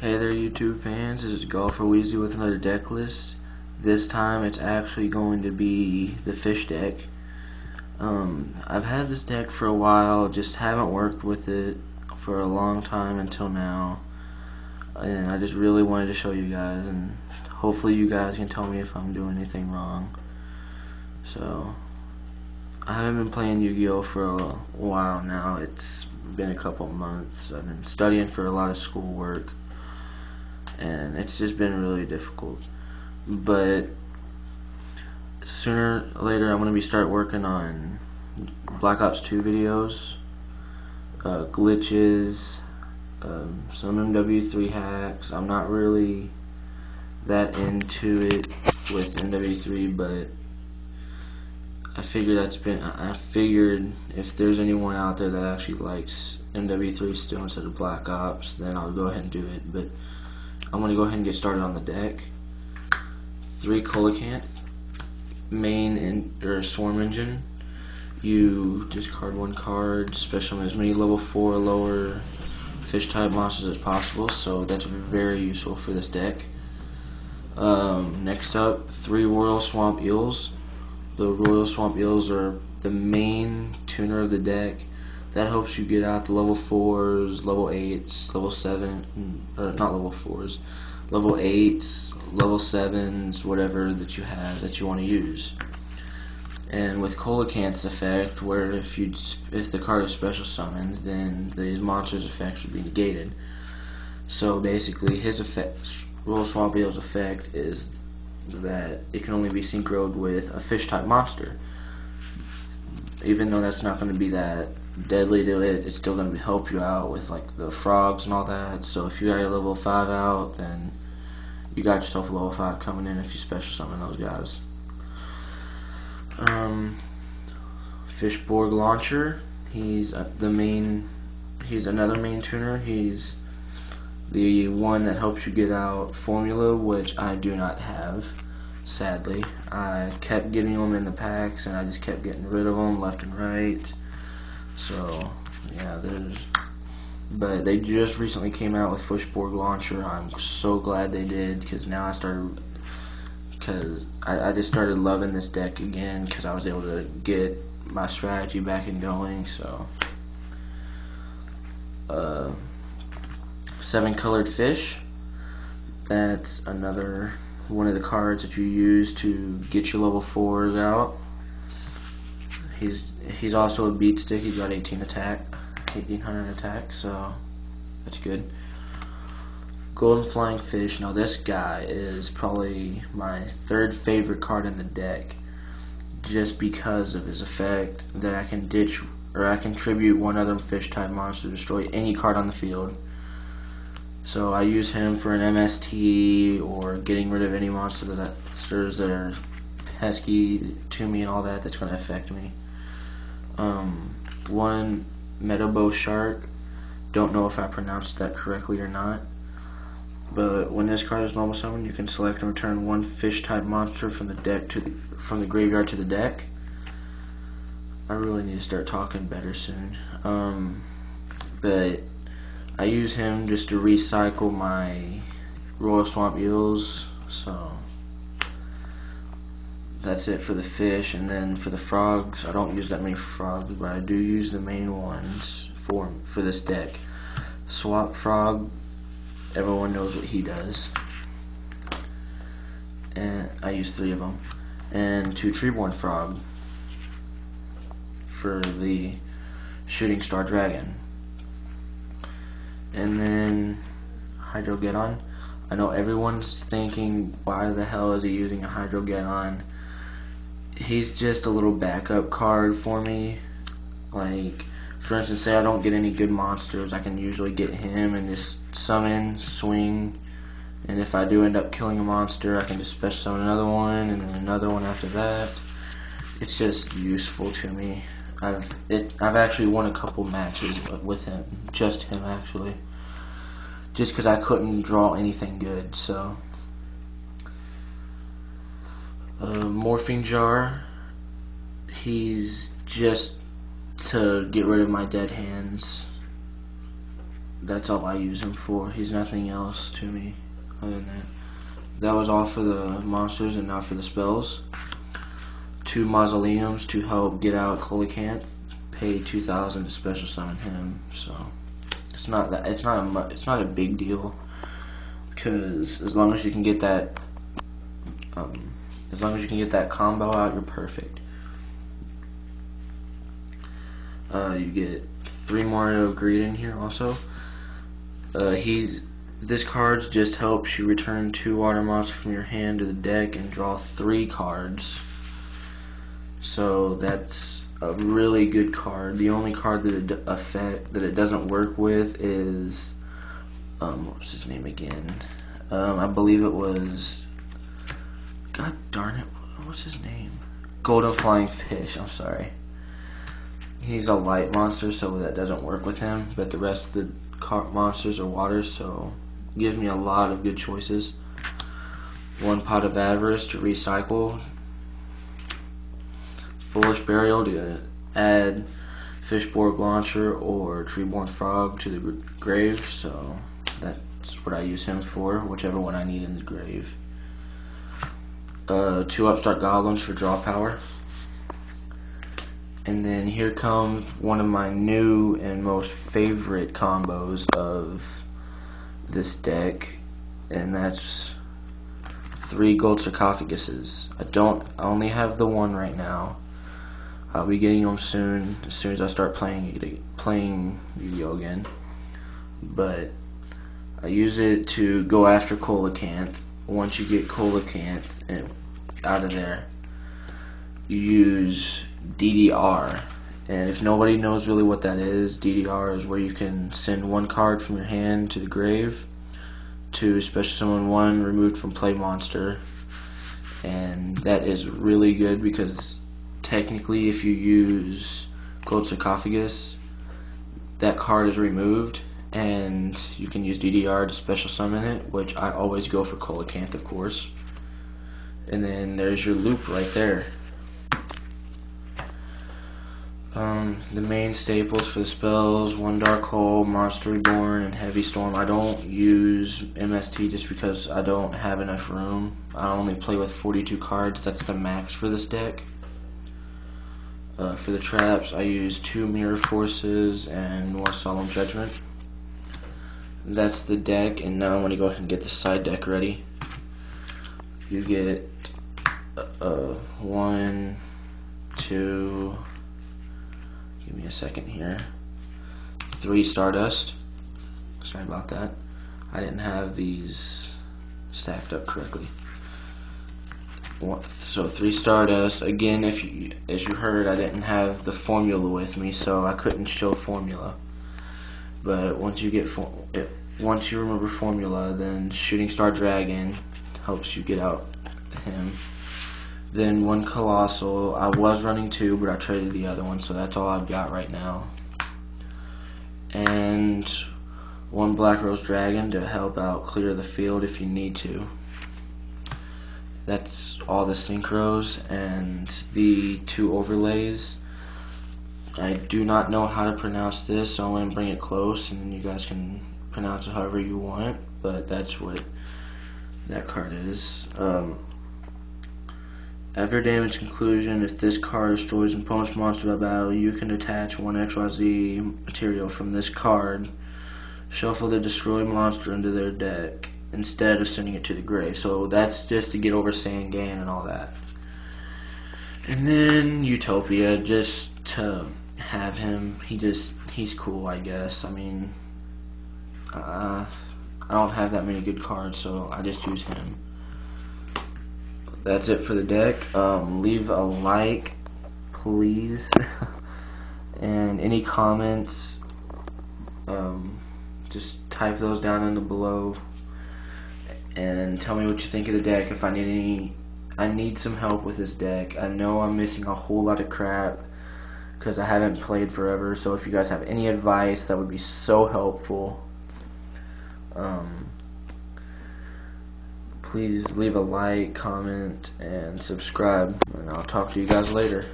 Hey there YouTube fans, this is Golfer Weezy with another deck list. This time it's actually going to be the fish deck. I've had this deck for a while, just haven't worked with it for a long time until now. And I just really wanted to show you guys, and hopefully you guys can tell me if I'm doing anything wrong. So, I haven't been playing Yu-Gi-Oh for a while now. It's been a couple months. I've been studying for a lot of schoolwork, and it's just been really difficult. But sooner or later I'm going to start working on Black Ops 2 videos, glitches, some MW3 hacks. I'm not really that into it with MW3, but I figured if there's anyone out there that actually likes MW3 still instead of Black Ops, then I'll go ahead and do it. But I'm going to go ahead and get started on the deck. 3 Coelacanth, main or swarm engine. You discard 1 card, special as many level 4 or lower fish type monsters as possible, so that's very useful for this deck. Next up, 3 Royal Swamp Eels. The Royal Swamp Eels are the main tuner of the deck. That helps you get out the level 4s, level 8s, level 7, not level 4s, level 8s, level 7s, whatever that you have that you want to use. And with Coelacanth's effect, where if the card is special summoned, then the monster's effects would be negated. So basically, his effect, Royal Swamp Eel's effect, is that it can only be synchroed with a fish type monster. Even though that's not going to be that deadly to it, it's still going to help you out with like the frogs and all that. So if you got your level 5 out, then you got yourself a level 5 coming in if you special summon those guys. Fishborg Launcher, he's another main tuner. He's the one that helps you get out Formula, which I do not have, sadly. I kept getting them in the packs, and I just kept getting rid of them left and right. So, yeah, but they just recently came out with Fishborg Launcher. I'm so glad they did, because now I just started loving this deck again, because I was able to get my strategy back and going. So, 7 Colored Fish. That's another one of the cards that you use to get your level 4s out. He's also a beat stick. He's got 1800 attack, so that's good. Golden Flying Fish. Now this guy is probably my 3rd favorite card in the deck, just because of his effect that I can tribute 1 other fish type monster to destroy any card on the field. So I use him for an MST or getting rid of any monsters that are pesky to me and all that that's going to affect me. 1 Meadowbow Shark. Don't know if I pronounced that correctly or not. But when this card is normal summoned, you can select and return 1 fish type monster from the graveyard to the deck. I really need to start talking better soon. But I use him just to recycle my Royal Swamp Eels, so that's it for the fish. And then for the frogs, I don't use that many frogs, but I do use the main ones for this deck. Swap Frog, everyone knows what he does, and I use 3 of them. And 2 Treeborn Frog for the Shooting Star Dragon. And then Hydrogeddon. I know everyone's thinking, why the hell is he using a Hydrogeddon? He's just a little backup card for me. Like, for instance, say I don't get any good monsters, I can usually get him and just summon, swing, and if I do end up killing a monster, I can just special summon another one, and then another one after that. It's just useful to me. I've actually won a couple matches with him, just him actually, just because I couldn't draw anything good. So, Morphing Jar, he's just to get rid of my dead hands. that's all I use him for. He's nothing else to me other than that. That was all for the monsters, and now for the spells. 2 mausoleums to help get out Coelacanth. Pay 2,000 to special summon him. So it's not that it's not a big deal, because as long as you can get that combo out, you're perfect. You get 3 Mario Greed in here also. This card just helps you return 2 water monsters from your hand to the deck and draw 3 cards. So that's a really good card. The only card that it doesn't work with is what was his name again? I believe it was, god darn it, what's his name? Golden Flying Fish. I'm sorry. He's a light monster, so that doesn't work with him. But the rest of the monsters are water, so it gives me a lot of good choices. 1 Pot of Avarice to recycle. Foolish Burial to add Fishborg Launcher or Treeborn Frog to the grave. So that's what I use him for, whichever one I need in the grave. 2 Upstart Goblins for draw power. And then here comes one of my new and most favorite combos of this deck, and that's 3 Gold Sarcophaguses. I only have the 1 right now. I'll be getting them soon, as soon as I start playing Yu-Gi-Oh again. But I use it to go after Coelacanth. Once you get Coelacanth out of there, you use DDR. And if nobody knows really what that is, DDR is where you can send 1 card from your hand to the grave to special summon 1 removed from play monster. And that is really good, because technically if you use Gold Sarcophagus, that card is removed, and you can use DDR to special summon it, which I always go for Coelacanth, of course. And then there's your loop right there. The main staples for the spells: 1 Dark Hole, Monster Reborn, and Heavy Storm. I don't use MST just because I don't have enough room. I only play with 42 cards. That's the max for this deck. For the traps, I use 2 Mirror Forces and 1 Solemn Judgment. That's the deck, and now I'm going to go ahead and get the side deck ready. You get 1, 2, give me a second here, 3 Stardust. Sorry about that. I didn't have these stacked up correctly. So 3 Stardust. Again, as you heard, I didn't have the formula with me, so I couldn't show formula. But once you remember formula, then Shooting Star Dragon helps you get out him. Then 1 Colossal. I was running 2, but I traded the other one, so that's all I've got right now. And 1 Black Rose Dragon to help out clear the field if you need to. That's all the synchros and the 2 overlays. I do not know how to pronounce this, so I'm going to bring it close, and you guys can pronounce it however you want, but that's what that card is. After damage conclusion, if this card destroys an opponent's monster by battle, you can attach 1 XYZ material from this card, shuffle the destroyed monster into their deck instead of sending it to the grave. So that's just to get over Sangan and all that. And then Utopia, just to have him. He's cool, I guess. I mean, I don't have that many good cards, so I just use him. That's it for the deck. Leave a like, please, and any comments, just type those down in the below, and tell me what you think of the deck. If I need some help with this deck. I know I'm missing a whole lot of crap because I haven't played forever. So if you guys have any advice, that would be so helpful. Please leave a like, comment, and subscribe, and I'll talk to you guys later.